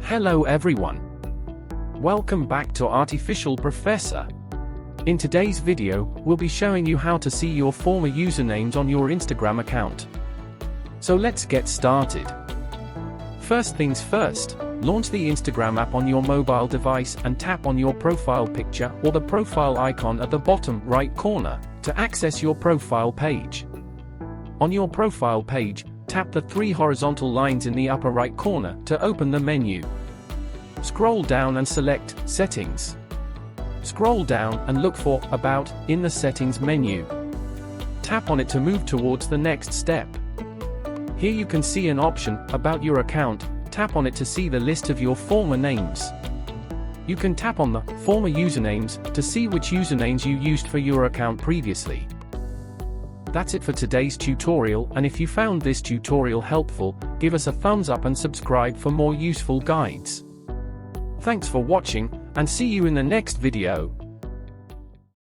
Hello everyone. Welcome back to Artificial Professor. In today's video, we'll be showing you how to see your former usernames on your Instagram account. So let's get started. First things first, launch the Instagram app on your mobile device and tap on your profile picture or the profile icon at the bottom right corner to access your profile page. On your profile page, tap the three horizontal lines in the upper right corner to open the menu. Scroll down and select Settings. Scroll down and look for About in the Settings menu. Tap on it to move towards the next step. Here you can see an option, About your account. Tap on it to see the list of your former names. You can tap on the Former Usernames to see which usernames you used for your account previously. That's it for today's tutorial, and if you found this tutorial helpful, give us a thumbs up and subscribe for more useful guides. Thanks for watching, and see you in the next video.